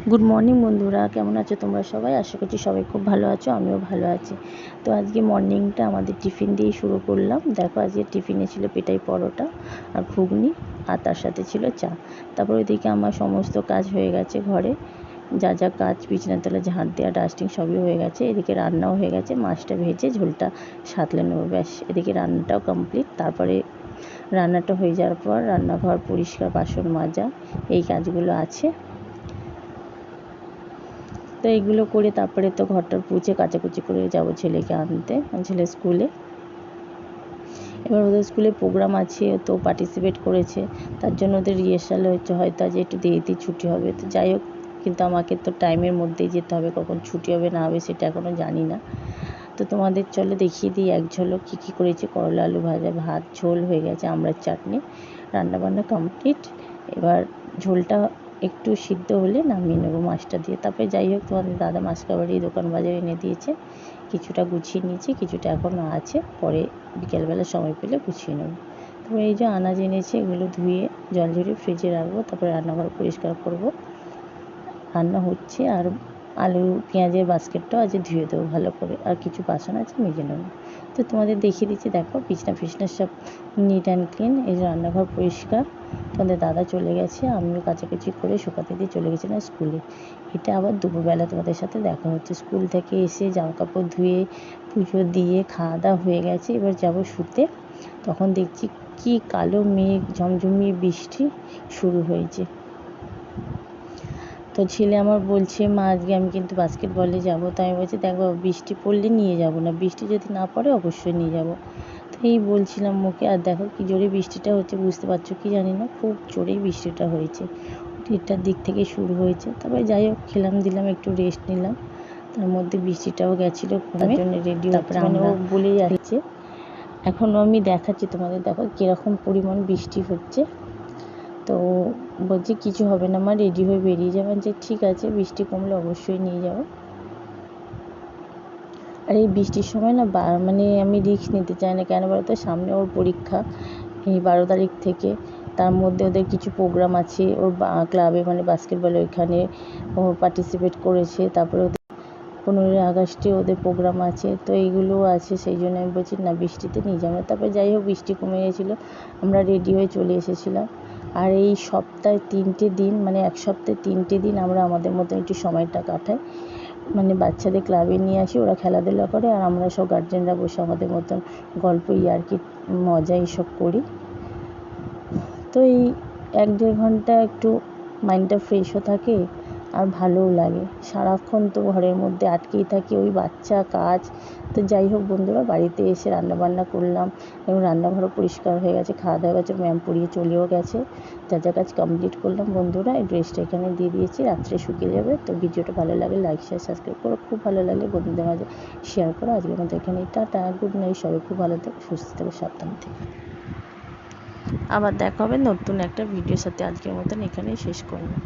Good morning বন্ধুরা, কেমন আছো তোমরা সবাই? আশা করছি সবাই খুব ভালো আছো, আমিও ভালো আছি। তো আজকে মর্নিংটা আমাদের টিফিন দিয়েই শুরু করলাম। দেখো আজকে টিফিনে ছিল পেটাই পরোটা আর ঘুগনি, আর তার সাথে ছিল চা। তারপর ওইদিকে আমার সমস্ত কাজ হয়ে গেছে, ঘরে যা যা কাজ, বিছানার তলা ঝাঁট দেওয়া, ডাস্টিং সবই হয়ে গেছে। এদিকে রান্নাও হয়ে গেছে, মাছটা ভেজে ঝোলটা সাঁতলে নেবো, ব্যাস। এদিকে রান্নাটাও কমপ্লিট। তারপরে রান্নাটা হয়ে যাওয়ার পর রান্নাঘর পরিষ্কার, বাসন মাজা, এই কাজগুলো আছে। তো এইগুলো করে তারপরে তো ঘরটা পুছে কাচাকুচি করে যাব ছেলেকে আনতে, ছেলে স্কুলে। এবার ওদের স্কুলে প্রোগ্রাম আছে, তো পার্টিসিপেট করেছে, তার জন্য ওদের রিহার্সাল হচ্ছে। হয়তো আজ একটু দেরিতেই ছুটি হবে, তো যাই হোক, কিন্তু আমাকে তো টাইমের মধ্যেই যেতে হবে। কখন ছুটি হবে না হবে সেটা এখনও জানি না। তো তোমাদের চলো দেখিয়ে দিই এক ঝলক কী কী করেছি। করলা আলু ভাজা, ভাত, ঝোল হয়ে গেছে, আমড়ার চাটনি, রান্নাবান্না কমপ্লিট। এবার ঝোলটা একটু সিদ্ধ হলে নামিয়ে নেবো মাছটা দিয়ে। তারপরে যাই হোক, তোমাদের দাদা মাছ কাবাড়ি দোকান বাজারে এনে দিয়েছে, কিছুটা গুছিয়ে নিয়েছি, কিছুটা এখনও আছে, পরে বিকেলবেলা সময় পেলে গুছিয়ে নেব। তারপরে এই যে আনাজ এনেছে, এগুলো ধুয়ে জল ঝরিয়ে ফ্রিজে রাখবো। তারপরে রান্নাঘর পরিষ্কার করব, রান্না হচ্ছে। আর আলু পেঁয়াজের বাস্কেটটাও আজ ধুয়ে দেবো ভালো করে, আর কিছু বাসন আছে মেজে নেবো। তো তোমাদের দেখিয়ে দিচ্ছি, দেখো বিছনা ফিছনা সব নিট অ্যান্ড ক্লিন। এই যে রান্নাঘর পরিষ্কার। তোমাদের দাদা চলে গেছে, আমিও কাচাকুচি করে শুকাতে দিয়ে চলে গেছিলাম স্কুলে। এটা আবার দুপুরবেলা তোমাদের সাথে দেখা হচ্ছে। স্কুল থেকে এসে জামা কাপড় ধুয়ে পুজো দিয়ে খাওয়া দাওয়া হয়ে গেছে, এবার যাব শুতে। তখন দেখছি কি কালো মেঘ, ঝমঝমিয়ে বৃষ্টি শুরু হয়েছে। তো ছেলে আমার বলছে, মা আজকে আমি কিন্তু বাস্কেটবলে যাব। তো আমি বলছি, দেখ বাবা, বৃষ্টি পড়লে নিয়ে যাব না, বৃষ্টি যদি না পড়ে অবশ্যই নিয়ে যাব। তো এই বলছিলাম মুখে। আর দেখো কি জোরে বৃষ্টিটা হচ্ছে, বুঝতে পারছো কি জানি না, খুব জোরেই বৃষ্টিটা হয়েছে। 1টার দিক থেকে শুরু হয়েছে। তারপরে যাই হোক, খেলাম দিলাম, একটু রেস্ট নিলাম। তার মধ্যে বৃষ্টিটাও গেছিলো, তার জন্য রেডি। তারপরে আমরা বলে যাচ্ছে, এখনও আমি দেখাচ্ছি তোমাদের, দেখো কীরকম পরিমাণ বৃষ্টি হচ্ছে। তো বলছি কিছু হবে না মা, রেডি হয়ে বেরিয়ে যাবেন। যে ঠিক আছে, বৃষ্টি কমলে অবশ্যই নিয়ে যাব। আর এই বৃষ্টির সময় না মানে আমি রিস্ক নিতে চাই না, কেন বলতো, সামনে ওর পরীক্ষা এই 12 তারিখ থেকে। তার মধ্যে ওদের কিছু প্রোগ্রাম আছে, ওর ক্লাবে মানে বাস্কেটবলে ওইখানে ও পার্টিসিপেট করেছে। তারপরে ওদের 15ই আগস্টে ওদের প্রোগ্রাম আছে, তো এইগুলোও আছে। সেই জন্য আমি বলছি না, বৃষ্টিতে নিয়ে যাবো না। তারপরে যাই হোক, বৃষ্টি কমে গেছিলো, আমরা রেডি হয়ে চলে এসেছিলাম। আর এই সপ্তাহে 3টে দিন, মানে এক সপ্তাহে 3টে দিন আমরা আমাদের মতো একটু সময়টা কাটাই। মানে বাচ্চাদের ক্লাবে নিয়ে আসি, ওরা খেলাধুলা করে, আর আমরা সব গার্জেনরা বসে আমাদের মতন গল্প, ইয়ার্কি, মজা এইসব করি। তো এই 1-1.5 ঘন্টা একটু মাইন্ডটা ফ্রেশও থাকে, আর ভালোও লাগে। সারাক্ষণ তো ঘরের মধ্যে আটকেই থাকি, ওই বাচ্চা, কাজ। তো যাই হোক বন্ধুরা, বাড়িতে এসে রান্নাবান্না করলাম, এবং রান্নাঘরও পরিষ্কার হয়ে গেছে, খাওয়া দাওয়া গেছে, ম্যাম পড়িয়ে চলেও গেছে। যা যা কাজ কমপ্লিট করলাম বন্ধুরা। এই ড্রেসটা এখানে দিয়ে দিয়েছি, রাত্রে শুকিয়ে যাবে। তো ভিডিওটা ভালো লাগলে লাইক, শেয়ার, সাবস্ক্রাইব করো। খুব ভালো লাগলে বন্ধুদের মাঝে শেয়ার করো। আজকের মতো এখানেই টাটা, গুড নাইট। সবাই খুব ভালো থেকো, সুস্থ থেকো, সাবধান থেকো। আবার দেখা হবে নতুন একটা ভিডিওর সাথে। আজকের মতন এখানেই শেষ করলাম।